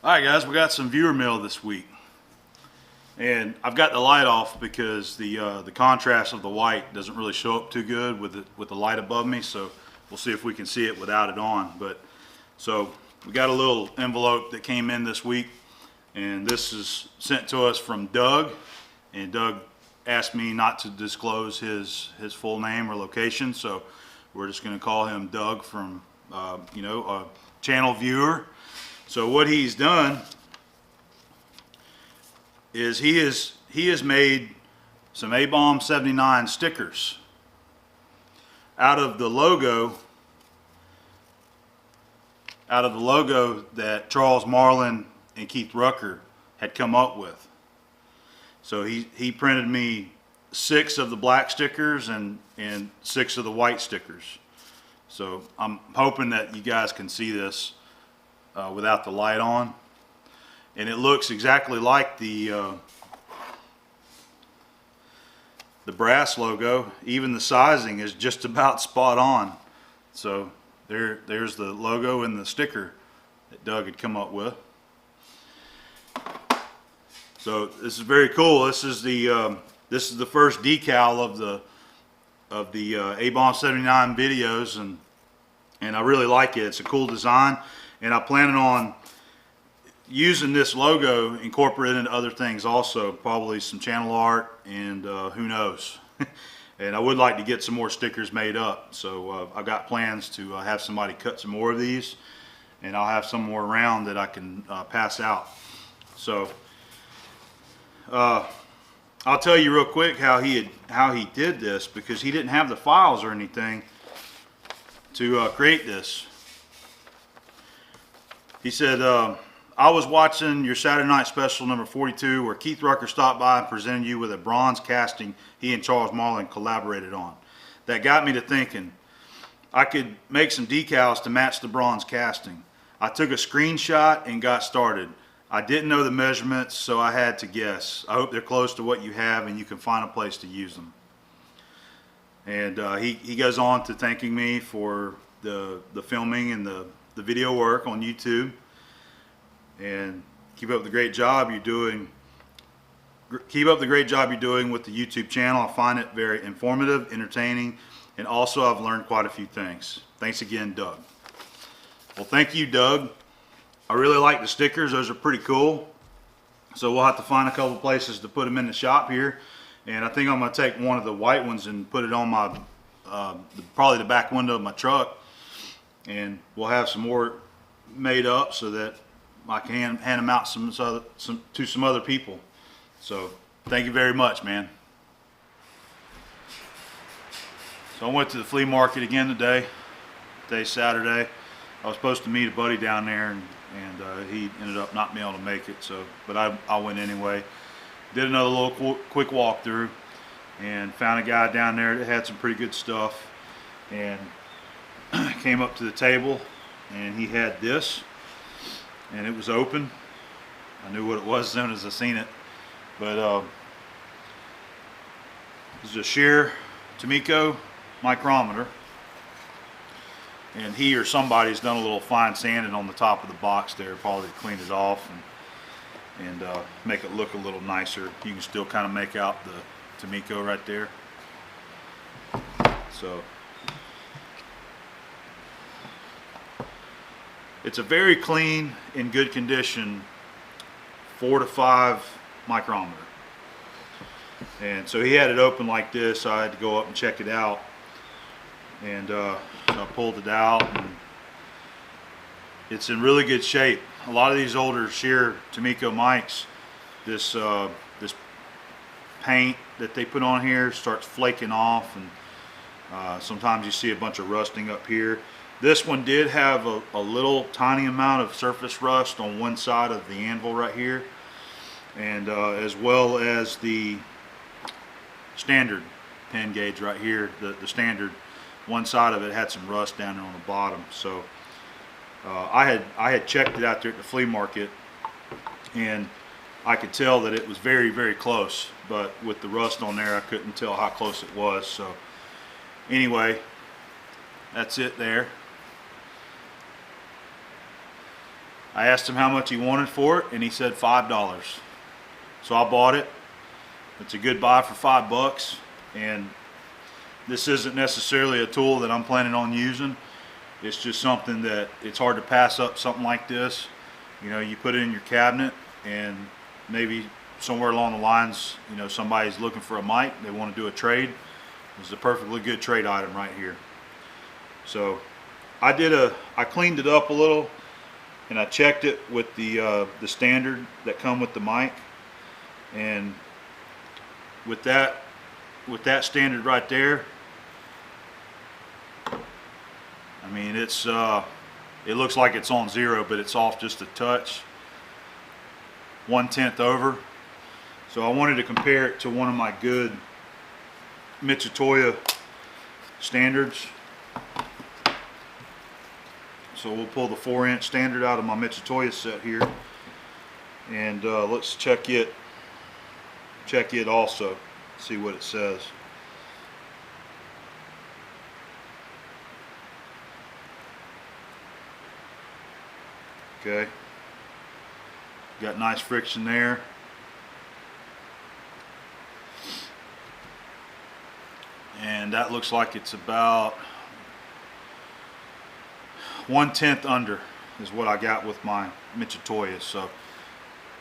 Alright guys, we got some viewer mail this week. And I've got the light off because the contrast of the white doesn't really show up too good with the light above me, so we'll see if we can see it without it on. So we got a little envelope that came in this week, and this is sent to us from Doug, and Doug asked me not to disclose his full name or location, so we're just going to call him Doug from a channel viewer. So what he's done is he has made some A-Bomb 79 stickers out of the logo that Charles Marlin and Keith Rucker had come up with. So he printed me 6 of the black stickers and 6 of the white stickers. So I'm hoping that you guys can see this without the light on, and it looks exactly like the brass logo. Even the sizing is just about spot on. So there's the logo and the sticker that Doug had come up with. So this is very cool. This is the first decal of the A-Bomb 79 videos, and I really like it. It's a cool design, and I'm planning on using this logo incorporated into other things also, probably some channel art, and who knows. And I would like to get some more stickers made up, so I've got plans to have somebody cut some more of these, and I'll have some more around that I can pass out. So I'll tell you real quick how he did this, because he didn't have the files or anything to create this. He said, I was watching your Saturday Night Special number 42 where Keith Rucker stopped by and presented you with a bronze casting he and Charles Marlin collaborated on. That got me to thinking I could make some decals to match the bronze casting. I took a screenshot and got started. I didn't know the measurements, so I had to guess. I hope they're close to what you have and you can find a place to use them. And he goes on to thanking me for the filming and the video work on YouTube, and keep up the great job you're doing. Keep up the great job you're doing with the YouTube channel. I find it very informative, entertaining, and also I've learned quite a few things. Thanks again, Doug. Well, thank you, Doug. I really like the stickers. Those are pretty cool. So we'll have to find a couple places to put them in the shop here, and I think I'm going to take one of the white ones and put it on my probably the back window of my truck, and we'll have some more made up so that I can hand them out to some other people. So thank you very much, man. So I went to the flea market again today. Today's Saturday. I was supposed to meet a buddy down there, and he ended up not being able to make it. So, but I went anyway. Did another little quick walkthrough, and found a guy down there that had some pretty good stuff, and came up to the table, and he had this, and it was open. I knew what it was as soon as I seen it, but this is a sherr-tumico micrometer, and he or somebody's done a little fine sanding on the top of the box there, probably to clean it off and make it look a little nicer. You can still kind of make out the Tumico right there. So it's a very clean, in good condition 4 to 5 micrometer. And so he had it open like this, so I had to go up and check it out. And so I pulled it out, and it's in really good shape. A lot of these older sherr-tumico mics, this paint that they put on here starts flaking off, and sometimes you see a bunch of rusting up here. This one did have a little tiny amount of surface rust on one side of the anvil right here, and as well as the standard pen gauge right here. The standard, one side of it had some rust down there on the bottom. So I had checked it out there at the flea market, and I could tell that it was very, very close, but with the rust on there I couldn't tell how close it was. So anyway, that's it there. I asked him how much he wanted for it, and he said $5. So I bought it. It's a good buy for $5, and this isn't necessarily a tool that I'm planning on using. It's just something that it's hard to pass up something like this. You know, you put it in your cabinet, and maybe somewhere along the lines, you know, somebody's looking for a mic, they want to do a trade. This is a perfectly good trade item right here. So I cleaned it up a little, and I checked it with the standard that come with the mic, and with that standard right there, I mean, it's it looks like it's on 0, but it's off just a touch, 1/10 over. So I wanted to compare it to one of my good Mitutoyo standards. So we'll pull the 4-inch standard out of my Mitutoyo set here, and let's check it also, see what it says. Okay, got nice friction there. And that looks like it's about 1/10 under is what I got with my Mitutoyo. So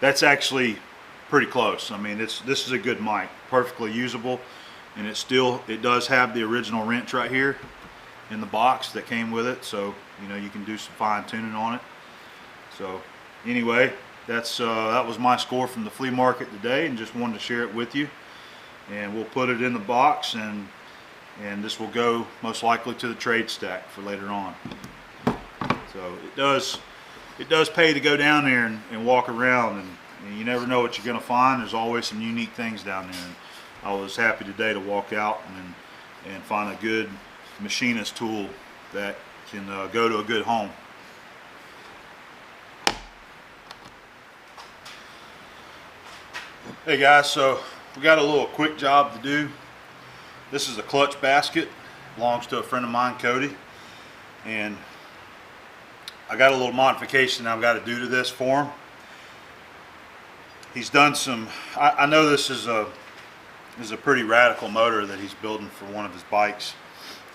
that's actually pretty close. I mean, this is a good mic, perfectly usable, and it does have the original wrench right here in the box that came with it. So you know, you can do some fine tuning on it. So anyway, that was my score from the flea market today, and just wanted to share it with you. And we'll put it in the box, and this will go most likely to the trade stack for later on. So it does pay to go down there and walk around, and you never know what you're going to find. There's always some unique things down there. And I was happy today to walk out and find a good machinist tool that can go to a good home. Hey guys, so we got a little quick job to do. This is a clutch basket, belongs to a friend of mine, Cody, and I got a little modification I've got to do to this for him. He's done some, I know this is a pretty radical motor that he's building for one of his bikes.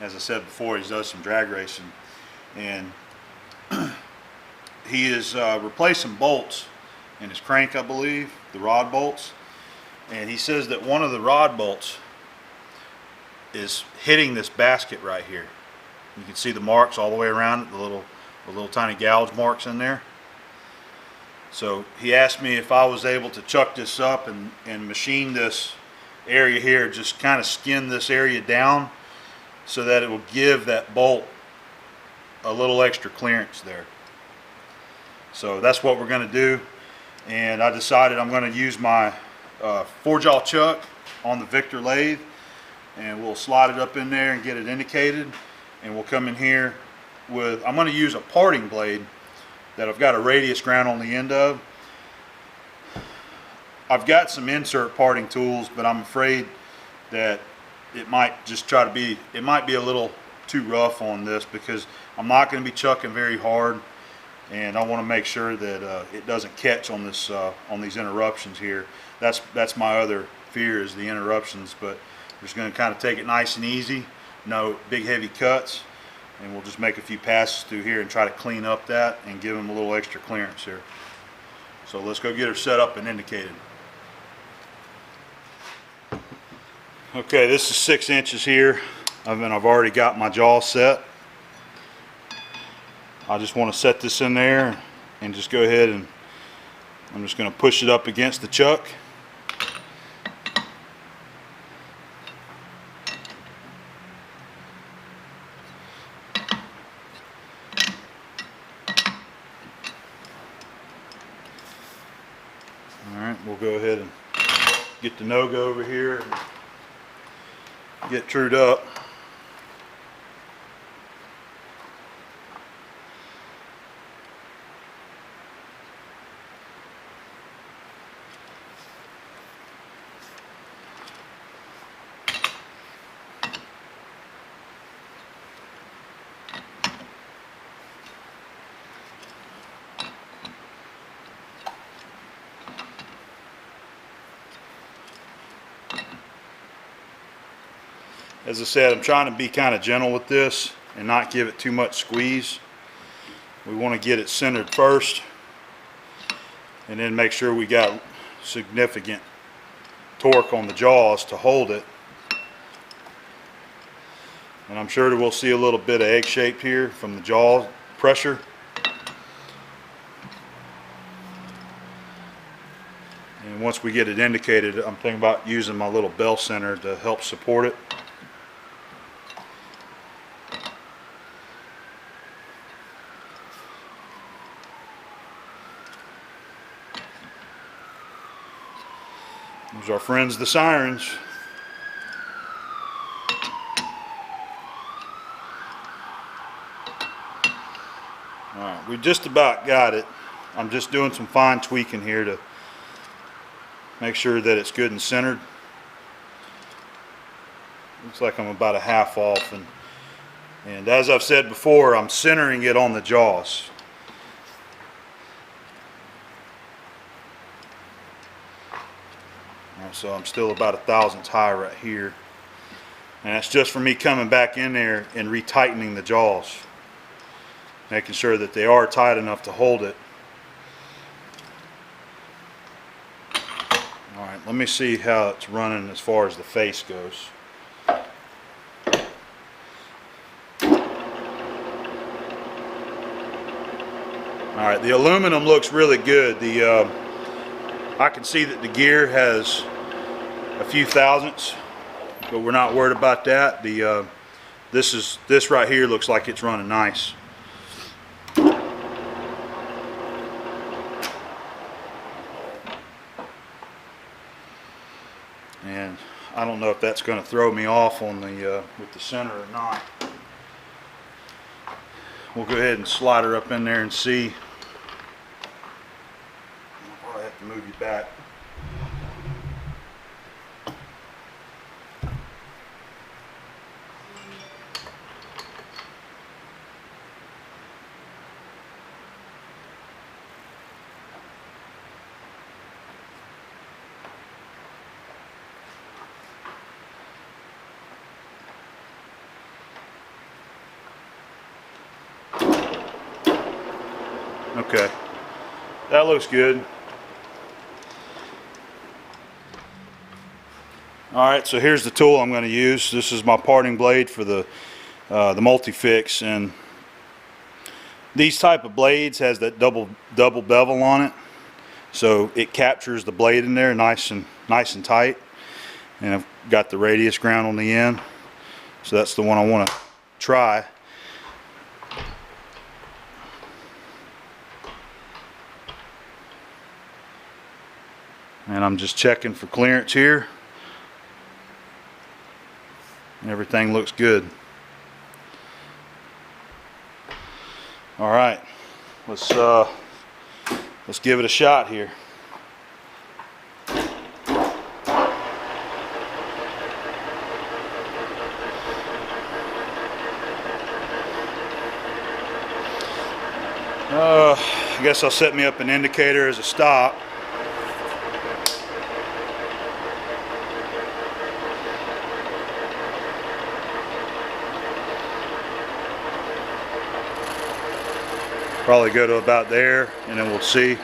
As I said before, he does some drag racing, and he is replacing bolts in his crank, I believe, the rod bolts, and he says that one of the rod bolts is hitting this basket right here. You can see the marks all the way around it, the little tiny gouge marks in there. So he asked me if I was able to chuck this up and machine this area here, just kind of skin this area down so that it will give that bolt a little extra clearance there. So that's what we're going to do, and I decided I'm going to use my 4-jaw chuck on the Victor lathe, and we'll slide it up in there and get it indicated, and we'll come in here with, I'm going to use a parting blade that I've got a radius ground on the end of. I've got some insert parting tools, but I'm afraid that it might just it might be a little too rough on this, because I'm not going to be chucking very hard, and I want to make sure that it doesn't catch on this on these interruptions here. That's my other fear, is the interruptions, but we're just going to kind of take it nice and easy, no big heavy cuts, and we'll just make a few passes through here and try to clean up that and give them a little extra clearance here. So let's go get her set up and indicated. Okay, this is 6 inches here, and I've already got my jaw set. I just want to set this in there and just go ahead, and I'm just going to push it up against the chuck. Alright, we'll go ahead and get the no-go over here and get trued up. As I said, I'm trying to be kind of gentle with this and not give it too much squeeze. We want to get it centered first and then make sure we got significant torque on the jaws to hold it. And I'm sure that we'll see a little bit of egg shape here from the jaw pressure. And once we get it indicated, I'm thinking about using my little bell center to help support it. There's our friends, the sirens. Alright, we just about got it. I'm just doing some fine tweaking here to make sure that it's good and centered. Looks like I'm about a half off, and as I've said before, I'm centering it on the jaws. Alright, so I'm still about a thousandth high right here, and that's just for me coming back in there and retightening the jaws, making sure that they are tight enough to hold it. Alright, let me see how it's running as far as the face goes. Alright, the aluminum looks really good. I can see that the gear has a few thousandths, but we're not worried about that. This right here looks like it's running nice. And I don't know if that's going to throw me off on the with the center or not. We'll go ahead and slide her up in there and see. I'll probably have to move you back. Okay, that looks good. Alright, so here's the tool I'm going to use. This is my parting blade for the multi-fix, and these type of blades has that double bevel on it, so it captures the blade in there nice and tight. And I've got the radius ground on the end, so that's the one I want to try. And I'm just checking for clearance here. Everything looks good. All right, let's give it a shot here. I guess I'll set me up an indicator as a stop. Probably go to about there, and then we'll see.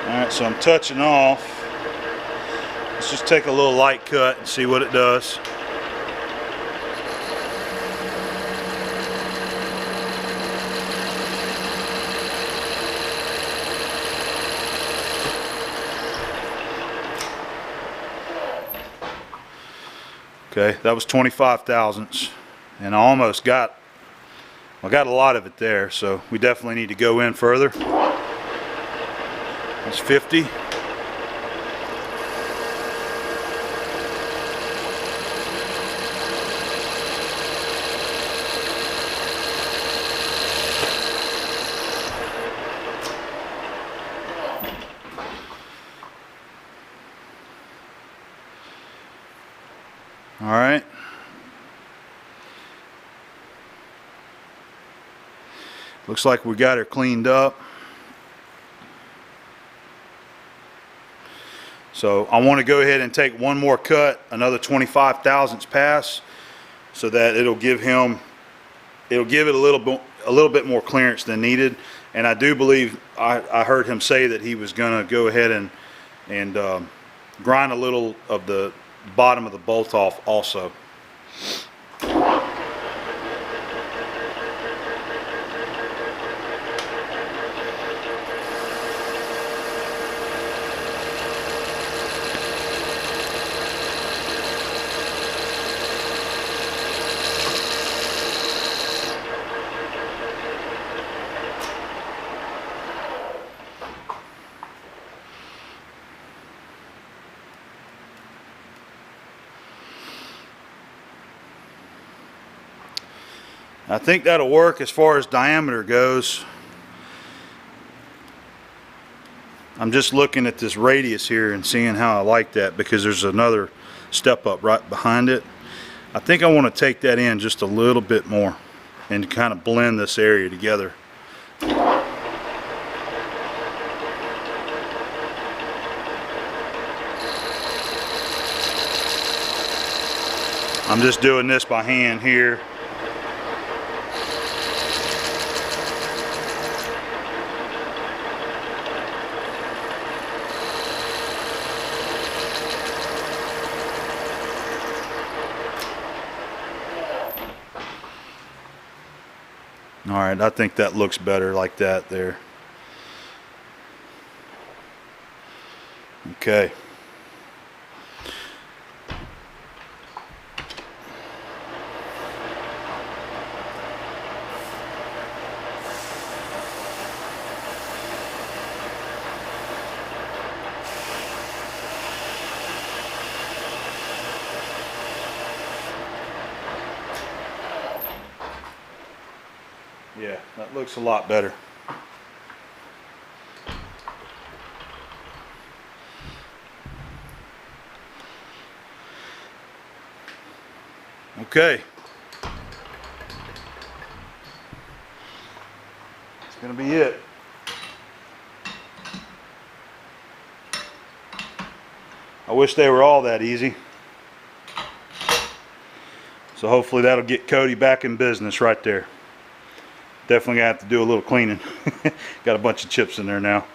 Alright, so I'm touching off. Let's just take a little light cut and see what it does. Okay, that was 25 thousandths, and I almost got, I got a lot of it there, so we definitely need to go in further. That's 50. All right. Looks like we got her cleaned up. So I want to go ahead and take one more cut, another 25 thousandths pass, so that it'll give it a little bit more clearance than needed. And I do believe I heard him say that he was going to go ahead and grind a little of the bottom of the bolt off also. I think that'll work as far as diameter goes. I'm just looking at this radius here and seeing how I like that, because there's another step up right behind it. I think I want to take that in just a little bit more and kind of blend this area together. I'm just doing this by hand here. All right, I think that looks better like that there. Okay. Yeah, that looks a lot better. Okay. It's gonna be it. I wish they were all that easy. So hopefully that'll get Cody back in business right there. Definitely gonna have to do a little cleaning. Got a bunch of chips in there now.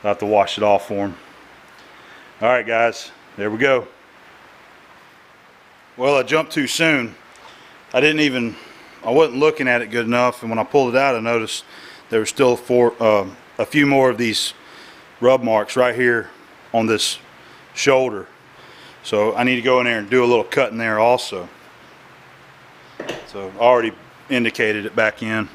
I'll have to wash it off for him. All right, guys, there we go. Well, I jumped too soon. I wasn't looking at it good enough, and when I pulled it out, I noticed there were still a few more of these rub marks right here on this shoulder. So I need to go in there and do a little cut in there also. So I already indicated it back in.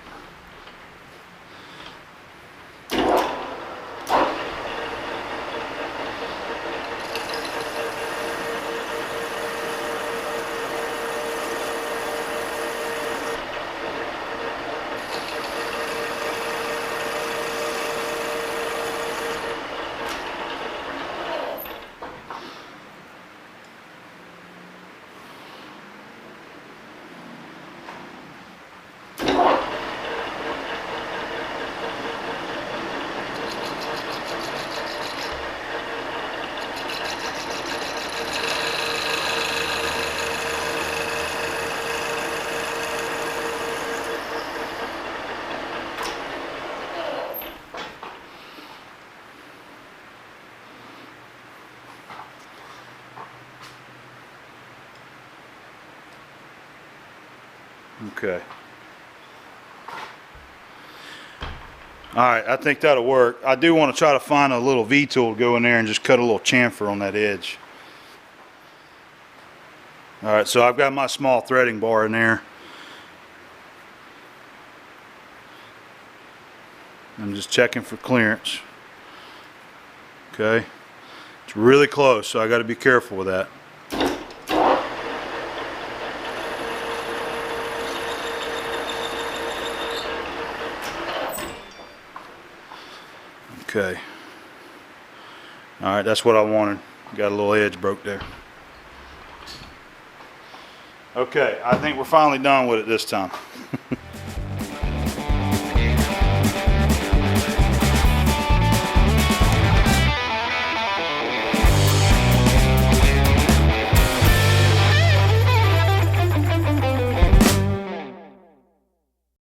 Okay. Alright, I think that'll work. I do want to try to find a little V-tool to go in there and just cut a little chamfer on that edge. Alright, so I've got my small threading bar in there. I'm just checking for clearance. Okay. It's really close, so I got to be careful with that. Okay. Alright, that's what I wanted. Got a little edge broke there. Okay, I think we're finally done with it this time.